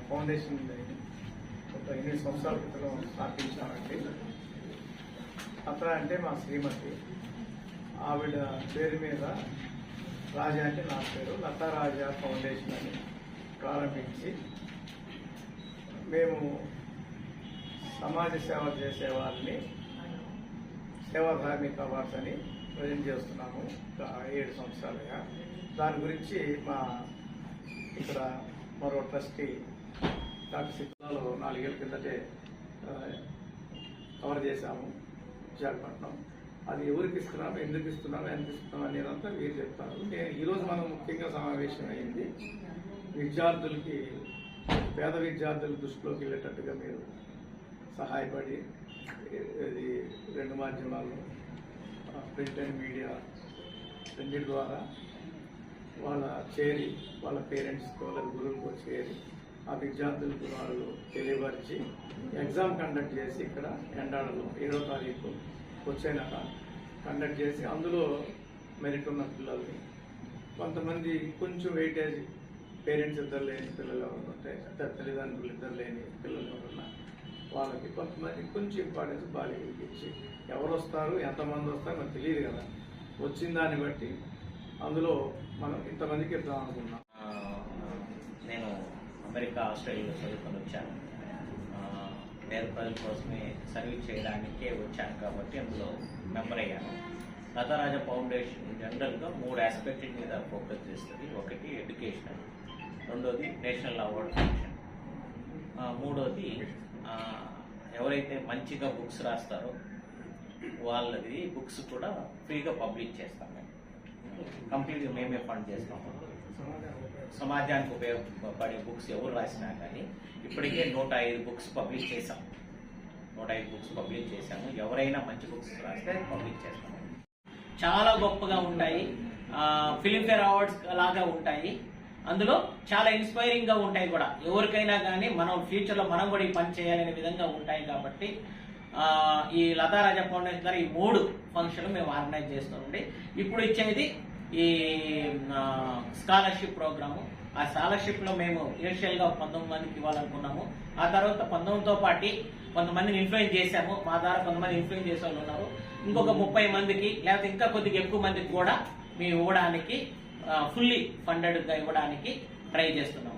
Foundation ఒక 8 సంవత్సరాల క్రితం స్థాపించామండి. లత అంటే మా శ్రీమతి, ఆవిడ పేరు మీద రాజా అంటే నా పేరు, లతా రాజా ఫౌండేషన్ అని ప్రారంభించి మేము సమాజ సేవ చేసే వాళ్ళని సేవాధార్మిక అవార్డ్స్ అని ప్రజెంట్ చేస్తున్నాము 7 సంవత్సరాలుగా. దాని గురించి మా ఇక్కడ మరో ట్రస్టీ డాక్టర్ సిద్ధాలో 4 ఏళ్ళ కిందటే కవర్ చేశాము విశాఖపట్నం. అది ఎవరికి ఇస్తున్నాము, ఎందుకు ఇస్తున్నాము, ఎంత ఇస్తున్నాము అనేదంతా వీరు చెప్తారు. నేను ఈరోజు మనం ముఖ్యంగా సమావేశం అయింది విద్యార్థులకి, పేద విద్యార్థుల దృష్టిలోకి వెళ్ళేటట్టుగా మీరు సహాయపడి ఇది 2 మాధ్యమాలు, ప్రింట్ అండ్ మీడియా రెండింటి ద్వారా వాళ్ళ చేరి వాళ్ళ పేరెంట్స్కి వాళ్ళ గురువులకు చేరి ఆ విద్యార్థులకు వాళ్ళు తెలియపరిచి ఎగ్జామ్ కండక్ట్ చేసి ఇక్కడ ఎండాడలో 7వ తారీఖు వచ్చే నెల కండక్ట్ చేసి అందులో మెరిట్ ఉన్న పిల్లల్ని, కొంతమంది కొంచెం వెయిటేజ్ పేరెంట్స్ ఇద్దరు లేని పిల్లలు ఎవరు ఉంటే, తల్లిదండ్రులు ఇద్దరు లేని పిల్లలు ఎవరున్నా వాళ్ళకి కొంతమంది కొంచెం ఇంపార్టెన్స్ బాలికలకి ఇచ్చి, ఎవరు వస్తారు ఎంతమంది వస్తారు మనకు తెలియదు కదా, వచ్చిన దాన్ని బట్టి అందులో మనం ఇంతమందికి ఇద్దాం అనుకున్నాం. నేను అమెరికా, ఆస్ట్రేలియాలో చదువుకొని వచ్చాను. పేద ప్రజల కోసమే సర్వీస్ చేయడానికే వచ్చాను కాబట్టి అందులో మెంబర్ అయ్యాను. లతా రాజా ఫౌండేషన్ జనరల్గా 3 ఆస్పెక్ట్ల మీద ఫోకస్ చేస్తుంది. ఒకటి ఎడ్యుకేషనల్, రెండోది నేషనల్ అవార్డ్ ఫంక్షన్, మూడోది ఎవరైతే మంచిగా బుక్స్ రాస్తారో వాళ్ళది బుక్స్ కూడా ఫ్రీగా పబ్లిష్ చేస్తాం. మేము కంప్లీట్గా మేమే ఫండ్ చేస్తాము. సమాజానికి ఉపయోగపడే బుక్స్ ఎవరు రాసినా కానీ ఇప్పటికే 105 బుక్స్ పబ్లిష్ చేశాం. 105 బుక్స్ పబ్లిష్ చేశాము. ఎవరైనా మంచి బుక్స్ రాస్తే పబ్లిష్ చేస్తాము. చాలా గొప్పగా ఉంటాయి, ఫిల్మ్ఫేర్ అవార్డ్స్ లాగా ఉంటాయి. అందులో చాలా ఇన్స్పైరింగ్ గా ఉంటాయి కూడా. ఎవరికైనా కానీ మనం ఫ్యూచర్ లో మనం కూడా ఈ పని చేయాలనే విధంగా ఉంటాయి. కాబట్టి ఈ లతా రాజా ఫౌండేషన్ ద్వారా ఈ 3 ఫంక్షన్లు మేము ఆర్గనైజ్ చేస్తామండి. ఇప్పుడు ఇచ్చేది ఈ స్కాలర్షిప్ ప్రోగ్రాము. ఆ స్కాలర్షిప్ లో మేము ఇనిషియల్ గా 19 మందికి ఇవ్వాలనుకున్నాము. ఆ తర్వాత 19తో పాటు కొంతమందిని ఇన్ఫ్లుయెన్స్ చేశాము. మా ద్వారా కొంతమంది ఇన్ఫ్లుయెన్స్ చేసే వాళ్ళు ఉన్నారు. ఇంకొక 30 మందికి లేకపోతే ఇంకా కొద్దిగా ఎక్కువ మందికి కూడా మేము ఇవ్వడానికి ఫుల్లీ ఫండెడ్ గా ఇవ్వడానికి ట్రై చేస్తున్నాం.